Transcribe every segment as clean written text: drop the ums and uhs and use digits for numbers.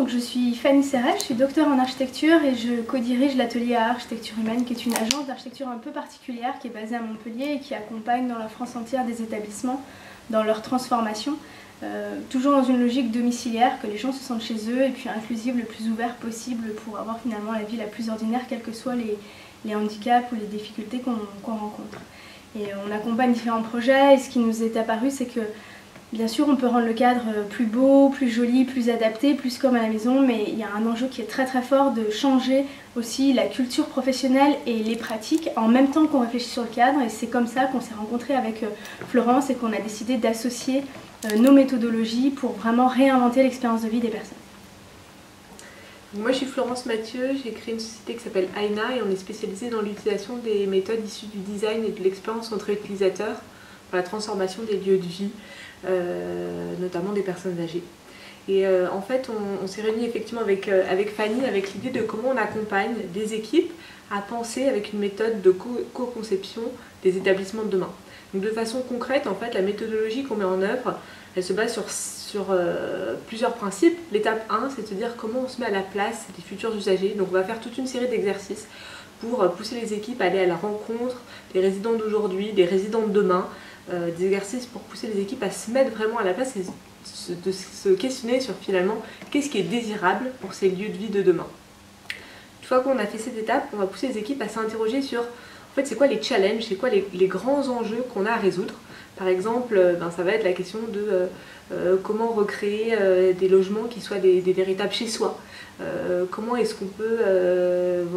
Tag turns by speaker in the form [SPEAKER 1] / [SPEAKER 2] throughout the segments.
[SPEAKER 1] donc je suis Fanny Serret, je suis docteure en architecture et je co-dirige l'atelier à Architecture Humaine, qui est une agence d'architecture un peu particulière qui est basée à Montpellier et qui accompagne dans la France entière des établissements dans leur transformation, toujours dans une logique domiciliaire, que les gens se sentent chez eux et puis inclusive le plus ouvert possible pour avoir finalement la vie la plus ordinaire, quels que soient les handicaps ou les difficultés qu'on rencontre. Et on accompagne différents projets et ce qui nous est apparu, c'est que bien sûr, on peut rendre le cadre plus beau, plus joli, plus adapté, plus comme à la maison, mais il y a un enjeu qui est très très fort de changer aussi la culture professionnelle et les pratiques en même temps qu'on réfléchit sur le cadre. Et c'est comme ça qu'on s'est rencontré avec Florence et qu'on a décidé d'associer nos méthodologies pour vraiment réinventer l'expérience de vie des personnes.
[SPEAKER 2] Moi je suis Florence Mathieu, j'ai créé une société qui s'appelle Aina et on est spécialisé dans l'utilisation des méthodes issues du design et de l'expérience entre utilisateurs pour la transformation des lieux de vie, notamment des personnes âgées. Et en fait, on s'est réunis effectivement avec Fanny avec l'idée de comment on accompagne des équipes à penser avec une méthode de co-conception des établissements de demain. Donc de façon concrète, en fait, la méthodologie qu'on met en œuvre, elle se base sur plusieurs principes. L'étape 1, c'est de se dire comment on se met à la place des futurs usagers. Donc on va faire toute une série d'exercices pour pousser les équipes à aller à la rencontre des résidents d'aujourd'hui, des résidents de demain, des exercices pour pousser les équipes à se mettre vraiment à la place et de se questionner sur finalement qu'est-ce qui est désirable pour ces lieux de vie de demain. Une fois qu'on a fait cette étape, on va pousser les équipes à s'interroger sur en fait c'est quoi les challenges, c'est quoi les grands enjeux qu'on a à résoudre. Par exemple, ça va être la question de comment recréer des logements qui soient des véritables chez-soi. Comment est-ce qu'on peut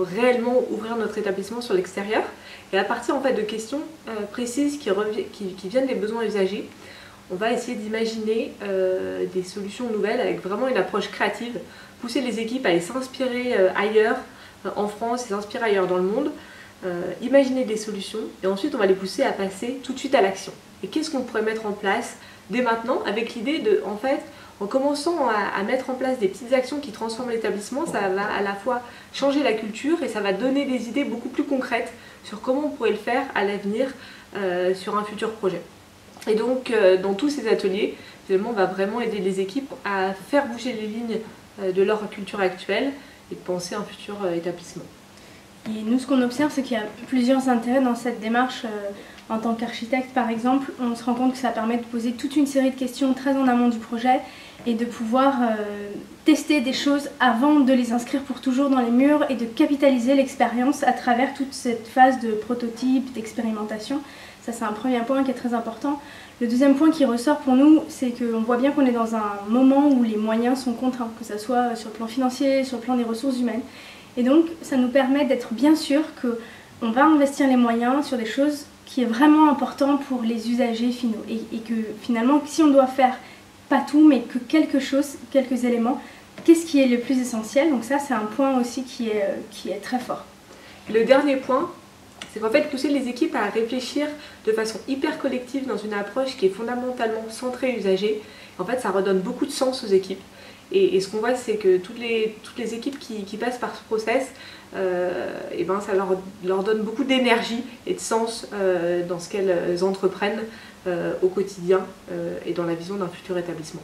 [SPEAKER 2] réellement ouvrir notre établissement sur l'extérieur. Et à partir en fait, de questions précises qui viennent des besoins usagers, on va essayer d'imaginer des solutions nouvelles avec vraiment une approche créative, pousser les équipes à aller s'inspirer ailleurs en France et s'inspirer ailleurs dans le monde, imaginer des solutions et ensuite on va les pousser à passer tout de suite à l'action. Et qu'est-ce qu'on pourrait mettre en place dès maintenant avec l'idée de, en fait, en commençant à mettre en place des petites actions qui transforment l'établissement, ça va à la fois changer la culture et ça va donner des idées beaucoup plus concrètes sur comment on pourrait le faire à l'avenir sur un futur projet. Et donc, dans tous ces ateliers, finalement, on va vraiment aider les équipes à faire bouger les lignes de leur culture actuelle et de penser à un futur établissement.
[SPEAKER 1] Et nous, ce qu'on observe, c'est qu'il y a plusieurs intérêts dans cette démarche. En tant qu'architecte, par exemple, on se rend compte que ça permet de poser toute une série de questions très en amont du projet et de pouvoir tester des choses avant de les inscrire pour toujours dans les murs et de capitaliser l'expérience à travers toute cette phase de prototype, d'expérimentation. Ça, c'est un premier point qui est très important. Le deuxième point qui ressort pour nous, c'est qu'on voit bien qu'on est dans un moment où les moyens sont contraints, que ce soit sur le plan financier, sur le plan des ressources humaines. Et donc, ça nous permet d'être bien sûr qu'on va investir les moyens sur des choses qui est vraiment important pour les usagers finaux. Et que finalement, si on doit faire pas tout, mais que quelque chose, quelques éléments, qu'est-ce qui est le plus essentiel? Donc ça, c'est un point aussi qui est très fort.
[SPEAKER 2] Le dernier point, c'est qu'en fait, pousser les équipes à réfléchir de façon hyper collective dans une approche qui est fondamentalement centrée usager. En fait, ça redonne beaucoup de sens aux équipes. Et ce qu'on voit, c'est que toutes les équipes qui passent par ce process, ça leur donne beaucoup d'énergie et de sens dans ce qu'elles entreprennent au quotidien et dans la vision d'un futur établissement.